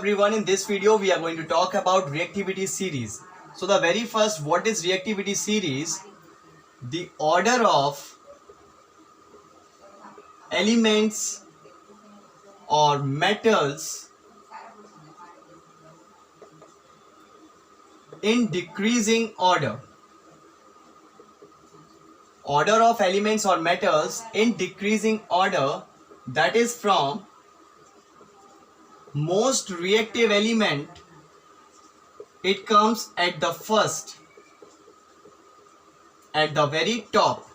everyone, in this video we are going to talk about reactivity series. So the very first, what is reactivity series? The order of elements or metals in decreasing order. Order of elements or metals in decreasing order, that is from most reactive element, it comes at the first, at the very top,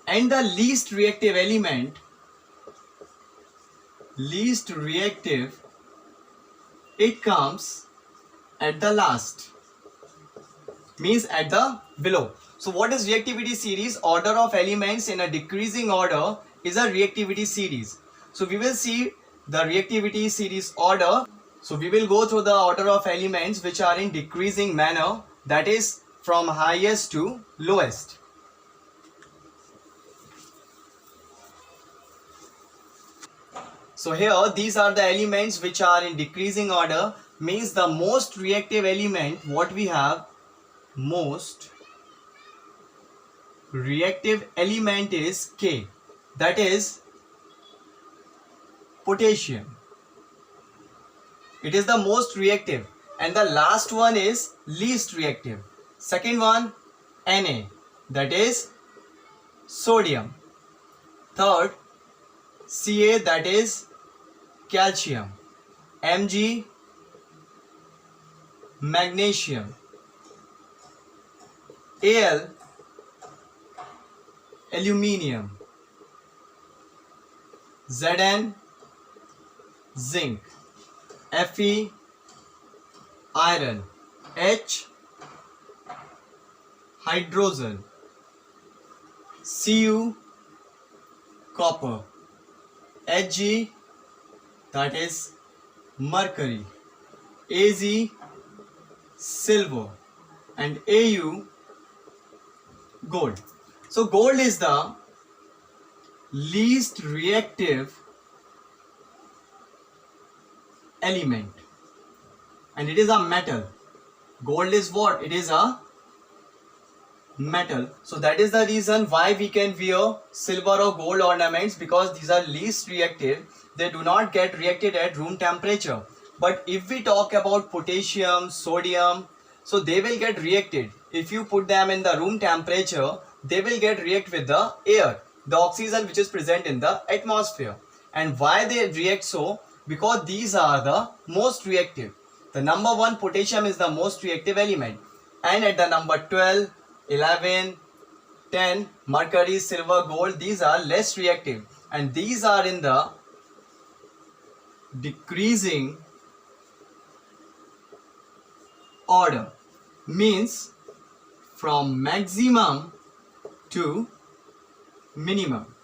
and the least reactive element, least reactive, it comes at the last, means at the below. So what is reactivity series? Order of elements in a decreasing order is a reactivity series. So we will see the reactivity series order. So we will go through the order of elements which are in decreasing manner, that is from highest to lowest. So here these are the elements which are in decreasing order, means the most reactive element what we have, most reactive element is K, that is potassium. It is the most reactive, and the last one is least reactive. Second one, Na, that is sodium. Third, Ca, that is calcium. Mg, magnesium. Al, aluminium. Zn, zinc. Fe, iron. H, hydrogen. Cu, copper. Hg, that is mercury. Az, silver. And Au, gold. So gold is the least reactive element, and it is a metal. Gold is what? It is a metal. So that is the reason why we can wear silver or gold ornaments, because these are least reactive. They do not get reacted at room temperature. But if we talk about potassium, sodium, so they will get reacted. If you put them in the room temperature, they will get react with the air, the oxygen which is present in the atmosphere. And why they react so? Because these are the most reactive. The number 1, potassium, is the most reactive element, and at the number 12, 11, 10, mercury, silver, gold, these are less reactive, and these are in the decreasing order, means from maximum to minimum.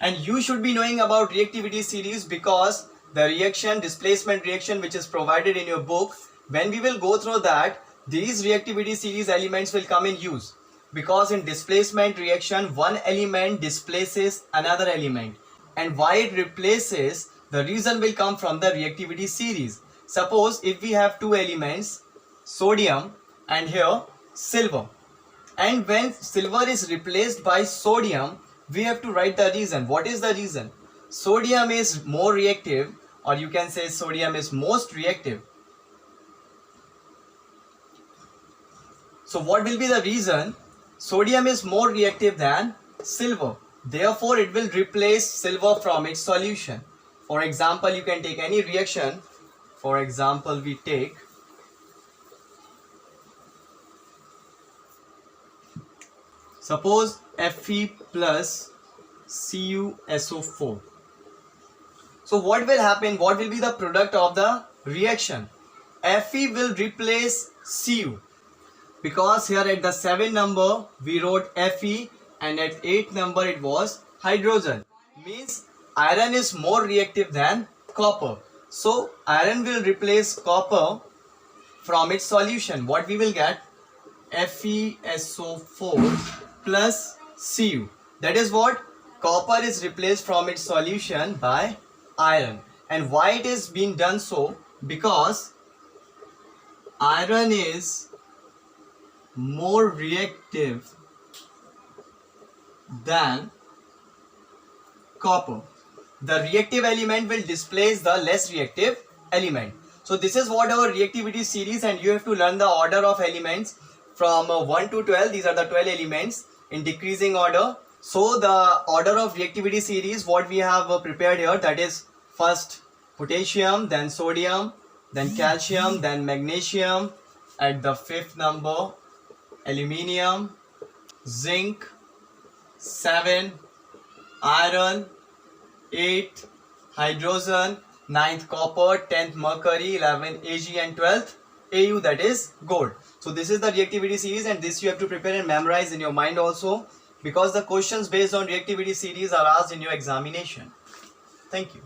And you should be knowing about reactivity series, because the reaction, displacement reaction which is provided in your book, when we will go through that, these reactivity series elements will come in use. Because in displacement reaction, one element displaces another element, and why it replaces, the reason will come from the reactivity series. Suppose if we have two elements, sodium and here silver, and when silver is replaced by sodium, we have to write the reason. What is the reason? Sodium is more reactive, or you can say sodium is most reactive. So what will be the reason? Sodium is more reactive than silver. Therefore, it will replace silver from its solution. For example, you can take any reaction. For example, we take suppose Fe plus CuSO4. So what will happen? What will be the product of the reaction? Fe will replace Cu, because here at the 7 number we wrote Fe, and at 8 number it was hydrogen. Means iron is more reactive than copper. So iron will replace copper from its solution. What we will get? FeSO4 plus Cu. That is what? Copper is replaced from its solution by iron. And why it is being done so? because iron is more reactive than copper. The reactive element will displace the less reactive element. So this is what our reactivity series, and you have to learn the order of elements from 1 to 12. These are the 12 elements in decreasing order. So the order of reactivity series what we have prepared here, that is first potassium, then sodium, then calcium, then magnesium, at the fifth number aluminium, zinc, 7 iron, 8 hydrogen, 9th copper, 10th mercury, 11th Ag, and 12th Au, that is gold. So this is the reactivity series, and this you have to prepare and memorize in your mind also, because the questions based on reactivity series are asked in your examination. Thank you.